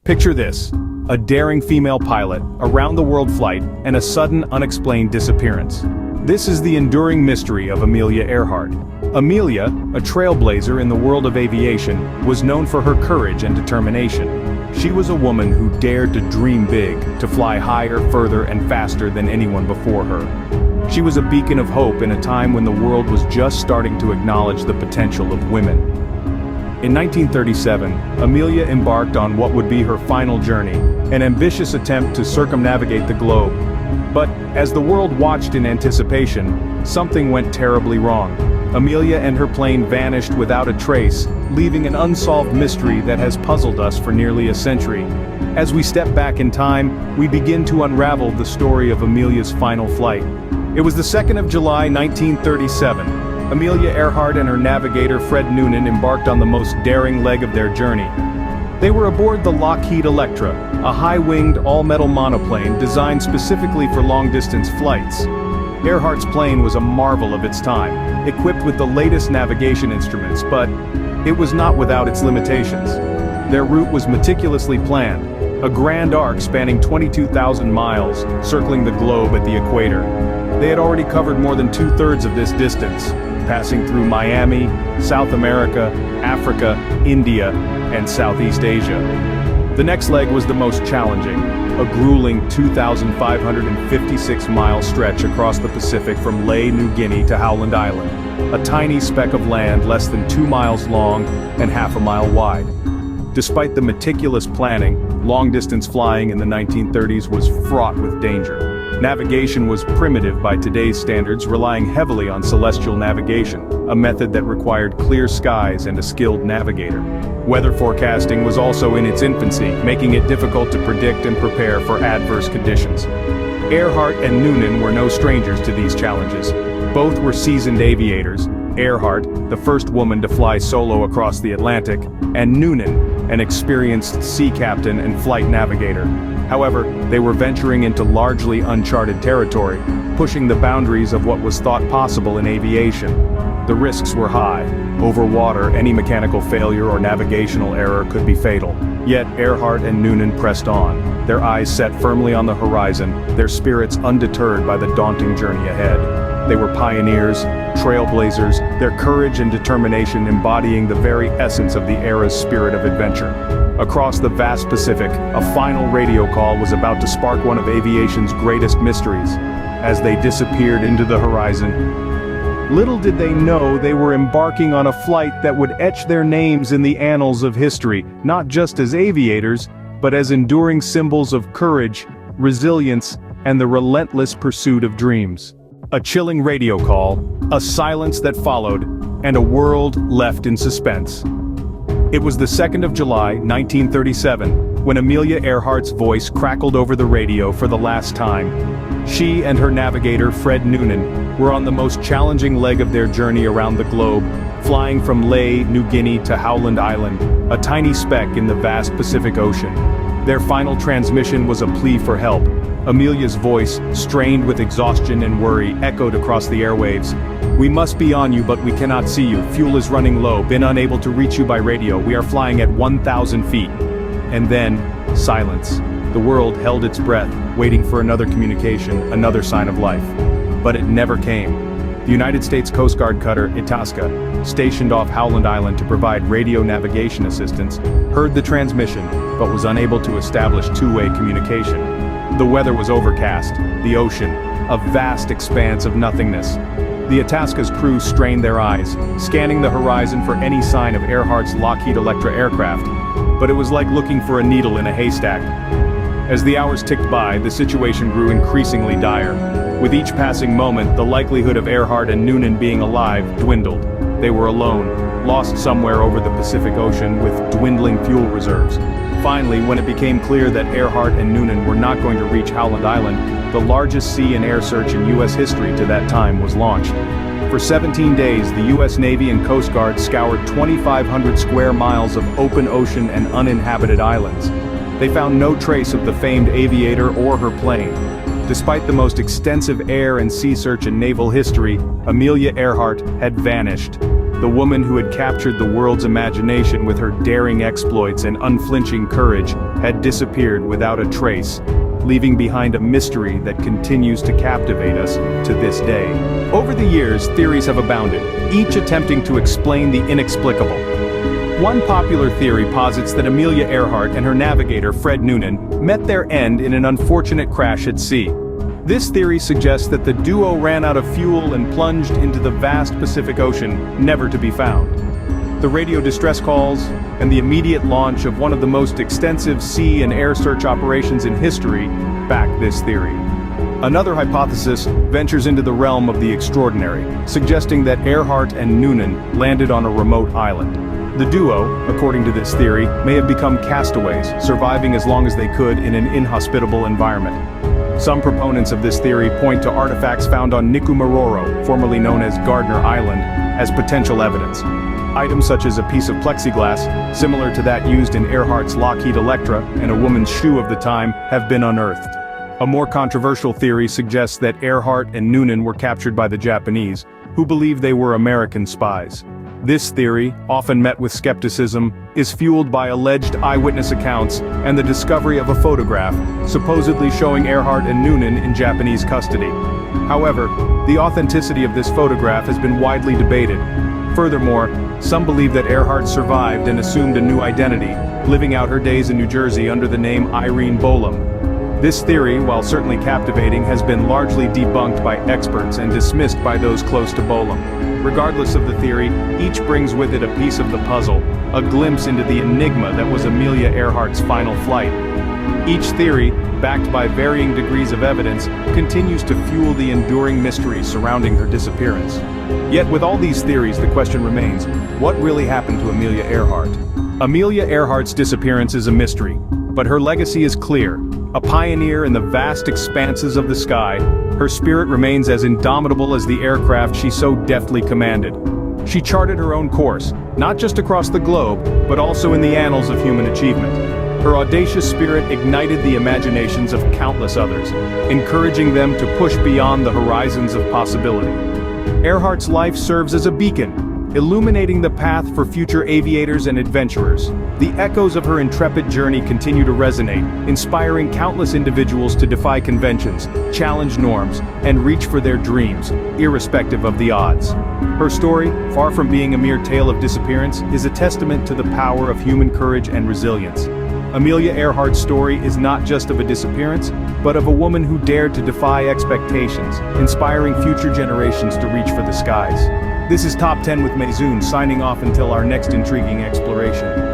Picture this: a daring female pilot, a round-the-world flight, and a sudden, unexplained disappearance. This is the enduring mystery of Amelia Earhart. Amelia, a trailblazer in the world of aviation, was known for her courage and determination. She was a woman who dared to dream big, to fly higher, further, and faster than anyone before her. She was a beacon of hope in a time when the world was just starting to acknowledge the potential of women. In 1937, Amelia embarked on what would be her final journey, an ambitious attempt to circumnavigate the globe. But, as the world watched in anticipation, something went terribly wrong. Amelia and her plane vanished without a trace, leaving an unsolved mystery that has puzzled us for nearly a century. As we step back in time, we begin to unravel the story of Amelia's final flight. It was the 2nd of July, 1937. Amelia Earhart and her navigator Fred Noonan embarked on the most daring leg of their journey. They were aboard the Lockheed Electra, a high-winged, all-metal monoplane designed specifically for long-distance flights. Earhart's plane was a marvel of its time, equipped with the latest navigation instruments, but it was not without its limitations. Their route was meticulously planned, a grand arc spanning 22,000 miles, circling the globe at the equator. They had already covered more than 2/3 of this distance, passing through Miami, South America, Africa, India, and Southeast Asia. The next leg was the most challenging, a grueling 2,556-mile stretch across the Pacific from New Guinea to Howland Island, a tiny speck of land less than 2 miles long and half a mile wide. Despite the meticulous planning, long-distance flying in the 1930s was fraught with danger. Navigation was primitive by today's standards, relying heavily on celestial navigation, a method that required clear skies and a skilled navigator. Weather forecasting was also in its infancy, making it difficult to predict and prepare for adverse conditions. Earhart and Noonan were no strangers to these challenges. Both were seasoned aviators, Earhart, the first woman to fly solo across the Atlantic, and Noonan, an experienced sea captain and flight navigator. However, they were venturing into largely uncharted territory, pushing the boundaries of what was thought possible in aviation. The risks were high. Over water, any mechanical failure or navigational error could be fatal. Yet Earhart and Noonan pressed on, their eyes set firmly on the horizon, their spirits undeterred by the daunting journey ahead. They were pioneers, trailblazers, their courage and determination embodying the very essence of the era's spirit of adventure. Across the vast Pacific, a final radio call was about to spark one of aviation's greatest mysteries. As they disappeared into the horizon, little did they know they were embarking on a flight that would etch their names in the annals of history, not just as aviators, but as enduring symbols of courage, resilience, and the relentless pursuit of dreams. A chilling radio call, a silence that followed, and a world left in suspense. It was the 2nd of July, 1937, when Amelia Earhart's voice crackled over the radio for the last time. She and her navigator, Fred Noonan, were on the most challenging leg of their journey around the globe, flying from New Guinea to Howland Island, a tiny speck in the vast Pacific Ocean. Their final transmission was a plea for help. Amelia's voice, strained with exhaustion and worry, echoed across the airwaves. "We must be on you, but we cannot see you. Fuel is running low. Been unable to reach you by radio. We are flying at 1,000 feet. And then, silence. The world held its breath, waiting for another communication, another sign of life. But it never came. The United States Coast Guard cutter Itasca, stationed off Howland Island to provide radio navigation assistance, heard the transmission, but was unable to establish two-way communication. The weather was overcast, the ocean, a vast expanse of nothingness. The Itasca's crew strained their eyes, scanning the horizon for any sign of Earhart's Lockheed Electra aircraft, but it was like looking for a needle in a haystack. As the hours ticked by, the situation grew increasingly dire. With each passing moment, the likelihood of Earhart and Noonan being alive dwindled. They were alone, lost somewhere over the Pacific Ocean with dwindling fuel reserves. Finally, when it became clear that Earhart and Noonan were not going to reach Howland Island, the largest sea and air search in U.S. history to that time was launched. For 17 days, the U.S. Navy and Coast Guard scoured 2,500 square miles of open ocean and uninhabited islands. They found no trace of the famed aviator or her plane. Despite the most extensive air and sea search in naval history, Amelia Earhart had vanished. The woman who had captured the world's imagination with her daring exploits and unflinching courage had disappeared without a trace, leaving behind a mystery that continues to captivate us to this day. Over the years, theories have abounded, each attempting to explain the inexplicable. One popular theory posits that Amelia Earhart and her navigator Fred Noonan met their end in an unfortunate crash at sea. This theory suggests that the duo ran out of fuel and plunged into the vast Pacific Ocean, never to be found. The radio distress calls, and the immediate launch of one of the most extensive sea and air search operations in history back this theory. Another hypothesis ventures into the realm of the extraordinary, suggesting that Earhart and Noonan landed on a remote island. The duo, according to this theory, may have become castaways, surviving as long as they could in an inhospitable environment. Some proponents of this theory point to artifacts found on Nikumaroro, formerly known as Gardner Island, as potential evidence. Items such as a piece of plexiglass, similar to that used in Earhart's Lockheed Electra and a woman's shoe of the time, have been unearthed. A more controversial theory suggests that Earhart and Noonan were captured by the Japanese, who believe they were American spies. This theory, often met with skepticism, is fueled by alleged eyewitness accounts and the discovery of a photograph, supposedly showing Earhart and Noonan in Japanese custody. However, the authenticity of this photograph has been widely debated. Furthermore, some believe that Earhart survived and assumed a new identity, living out her days in New Jersey under the name Irene Bolam. This theory, while certainly captivating, has been largely debunked by experts and dismissed by those close to Bolam. Regardless of the theory, each brings with it a piece of the puzzle, a glimpse into the enigma that was Amelia Earhart's final flight. Each theory, backed by varying degrees of evidence, continues to fuel the enduring mystery surrounding her disappearance. Yet with all these theories, the question remains, what really happened to Amelia Earhart? Amelia Earhart's disappearance is a mystery, but her legacy is clear. A pioneer in the vast expanses of the sky, her spirit remains as indomitable as the aircraft she so deftly commanded. She charted her own course, not just across the globe, but also in the annals of human achievement. Her audacious spirit ignited the imaginations of countless others, encouraging them to push beyond the horizons of possibility. Earhart's life serves as a beacon, illuminating the path for future aviators and adventurers. The echoes of her intrepid journey continue to resonate, inspiring countless individuals to defy conventions, challenge norms, and reach for their dreams, irrespective of the odds. Her story, far from being a mere tale of disappearance, is a testament to the power of human courage and resilience. Amelia Earhart's story is not just of a disappearance, but of a woman who dared to defy expectations, inspiring future generations to reach for the skies. This is Top 10 with Meizoon, signing off until our next intriguing exploration.